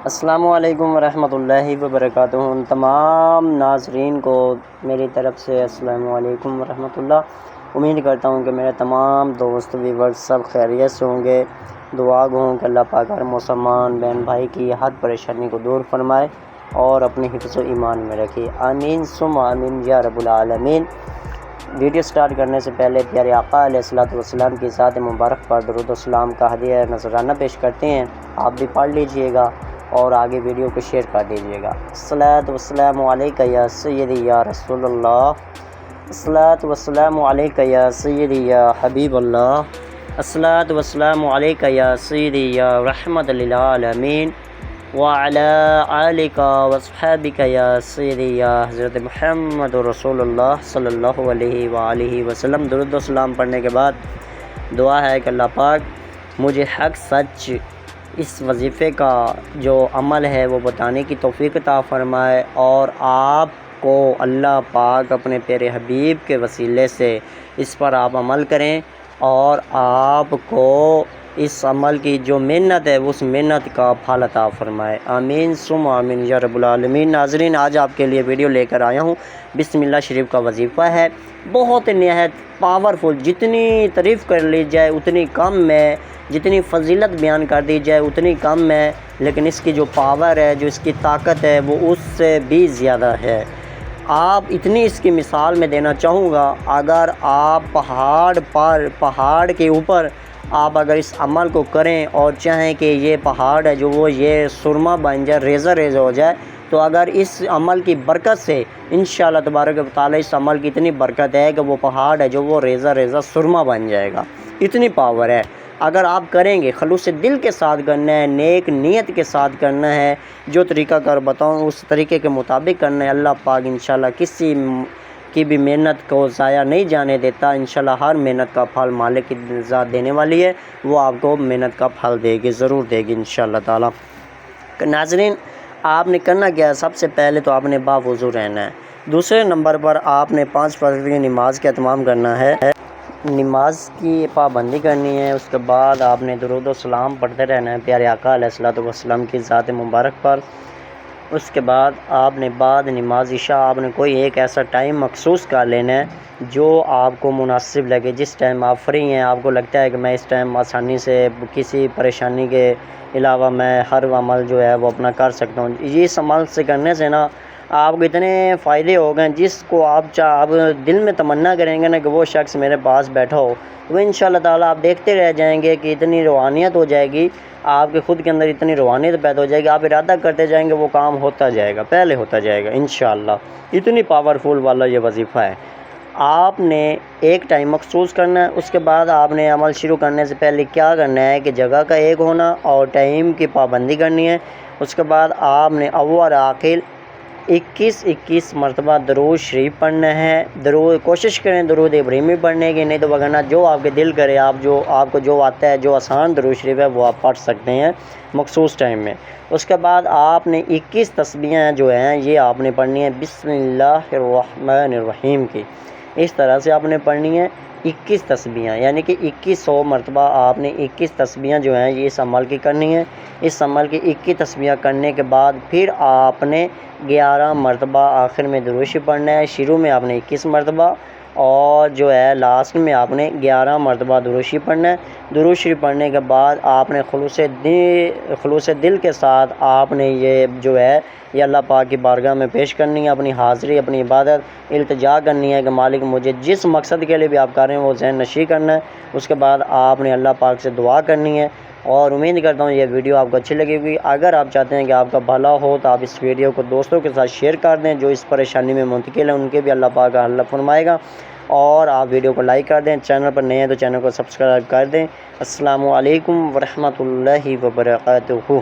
السلام علیکم ورحمۃ اللہ وبرکاتہ۔ تمام ناظرین کو میری طرف سے السلام علیکم ورحمۃ اللہ۔ امید کرتا ہوں کہ میرے تمام دوست ویورز سب خیریت سے ہوں گے۔ دعا گو ہوں کہ اللہ پاک ہر مسلمان بہن بھائی کی ہر پریشانی کو دور فرمائے اور اپنے حفظ و ایمان میں رکھے، آمین ثم آمین یا رب العالمین۔ ویڈیو سٹارٹ کرنے سے پہلے پیارے آقا علیہ الصلوۃ والسلام کی ذات مبارک پر درود و سلام کا ہدیہ نذرانہ پیش کرتے ہیں، آپ بھی پڑھ لیجئے گا اور آگے ویڈیو کو شیئر کر دیجیے گا۔ الصلاۃ والسلام علیک یا سیدی یا رسول اللہ، الصلاۃ والسلام علیک یا سیدی یا حبیب اللہ، الصلاۃ والسلام علیک یا سیدی یا رحمت للعالمین وعلی آلک واصحابک یا سیدی یا حضرت محمد رسول اللہ صلی اللہ علیہ وآلہ وسلم۔ درود و سلام پڑھنے کے بعد دعا ہے کہ اللہ پاک مجھے حق سچ اس وظیفے کا جو عمل ہے وہ بتانے کی توفیق عطا فرمائے، اور آپ کو اللہ پاک اپنے پیارے حبیب کے وسیلے سے اس پر آپ عمل کریں اور آپ کو اس عمل کی جو محنت ہے اس محنت کا پھل عطا فرمائے، آمین ثم آمین یا رب العالمین۔ ناظرین، آج آپ کے لیے ویڈیو لے کر آیا ہوں، بسم اللہ شریف کا وظیفہ ہے، بہت نہایت پاورفل، جتنی تعریف کر لی جائے اتنی کم ہے، جتنی فضیلت بیان کر دی جائے اتنی کم ہے، لیکن اس کی جو پاور ہے، جو اس کی طاقت ہے، وہ اس سے بھی زیادہ ہے۔ آپ اتنی اس کی مثال میں دینا چاہوں گا، اگر آپ پہاڑ کے اوپر آپ اگر اس عمل کو کریں اور چاہیں کہ یہ پہاڑ ہے جو وہ یہ سرما بن جائے، ریزہ ریزہ ہو جائے، تو اگر اس عمل کی برکت سے انشاءاللہ تبارک و تعالی اس عمل کی اتنی برکت ہے کہ وہ پہاڑ ہے جو وہ ریزہ ریزہ سرما بن جائے گا، اتنی پاور ہے۔ اگر آپ کریں گے، خلوص دل کے ساتھ کرنا ہے، نیک نیت کے ساتھ کرنا ہے، جو طریقہ کار بتاؤں اس طریقے کے مطابق کرنا ہے، اللہ پاک انشاءاللہ کسی کی بھی محنت کو ضائع نہیں جانے دیتا، انشاءاللہ ہر محنت کا پھل مالک کی ذات دینے والی ہے، وہ آپ کو محنت کا پھل دے گی، ضرور دے گی انشاءاللہ تعالی۔ ناظرین، آپ نے کرنا کیا ہے؟ سب سے پہلے تو آپ نے باوضو رہنا ہے، دوسرے نمبر پر آپ نے 5 وقت کی نماز کا اہتمام کرنا ہے، نماز کی پابندی کرنی ہے، اس کے بعد آپ نے درود و سلام پڑھتے رہنا ہے پیارے آقا علیہ الصلوۃ والسلام کی ذات مبارک پر۔ اس کے بعد آپ نے بعد نماز عشاء آپ نے کوئی ایک ایسا ٹائم مخصوص کر لینا ہے جو آپ کو مناسب لگے، جس ٹائم آپ فری ہیں، آپ کو لگتا ہے کہ میں اس ٹائم آسانی سے کسی پریشانی کے علاوہ میں ہر عمل جو ہے وہ اپنا کر سکتا ہوں۔ اس عمل سے کرنے سے نا آپ کو اتنے فائدے ہو گئے، جس کو آپ دل میں تمنا کریں گے نا کہ وہ شخص میرے پاس بیٹھا ہو، تو انشاءاللہ تعالیٰ آپ دیکھتے رہ جائیں گے کہ اتنی روحانیت ہو جائے گی، آپ کے خود کے اندر اتنی روحانیت پیدا ہو جائے گی، آپ ارادہ کرتے جائیں گے وہ کام ہوتا جائے گا، پہلے ہوتا جائے گا انشاءاللہ۔ اتنی پاورفل والا یہ وظیفہ ہے۔ آپ نے ایک ٹائم مخصوص کرنا ہے، اس کے بعد آپ نے عمل شروع کرنے سے پہلے کیا کرنا ہے کہ جگہ کا ایک ہونا اور ٹائم کی پابندی کرنی ہے۔ اس کے بعد آپ نے اول آخر 21 مرتبہ درود شریف پڑھنا ہے، کوشش کریں درود ابراہیمی پڑھنے کی، نہیں تو وگرنہ جو آپ کے دل کرے، آپ کو جو آتا ہے، جو آسان درود شریف ہے وہ آپ پڑھ سکتے ہیں مخصوص ٹائم میں۔ اس کے بعد آپ نے 21 تسبیحیں جو ہیں یہ آپ نے پڑھنی ہے بسم اللہ الرحمن الرحیم کی، اس طرح سے آپ نے پڑھنی ہے 21 تسبیحیں، یعنی کہ 2100 مرتبہ آپ نے 21 تسبیحیں جو ہیں یہ اس عمل کی کرنی ہے۔ اس عمل کی 21 تسبیحیں کرنے کے بعد پھر آپ نے 11 مرتبہ آخر میں درود شریف پڑھنا ہے، شروع میں آپ نے 21 مرتبہ اور جو ہے لاسٹ میں آپ نے 11 مرتبہ درود شریف پڑھنا ہے۔ درود شریف پڑھنے کے بعد آپ نے خلوص دل کے ساتھ آپ نے یہ جو ہے یہ اللہ پاک کی بارگاہ میں پیش کرنی ہے، اپنی حاضری، اپنی عبادت التجا کرنی ہے کہ مالک مجھے جس مقصد کے لیے بھی آپ کر رہے ہیں وہ ذہن نشی کرنا ہے۔ اس کے بعد آپ نے اللہ پاک سے دعا کرنی ہے، اور امید کرتا ہوں یہ ویڈیو آپ کو اچھی لگے گی۔ اگر آپ چاہتے ہیں کہ آپ کا بھلا ہو تو آپ اس ویڈیو کو دوستوں کے ساتھ شیئر کر دیں، جو اس پریشانی میں منتقل ہیں ان کے بھی اللہ پاک حل فرمائے گا، اور آپ ویڈیو کو لائک کر دیں، چینل پر نئے ہیں تو چینل کو سبسکرائب کر دیں۔ السلام علیکم ورحمۃ اللہ وبرکاتہ۔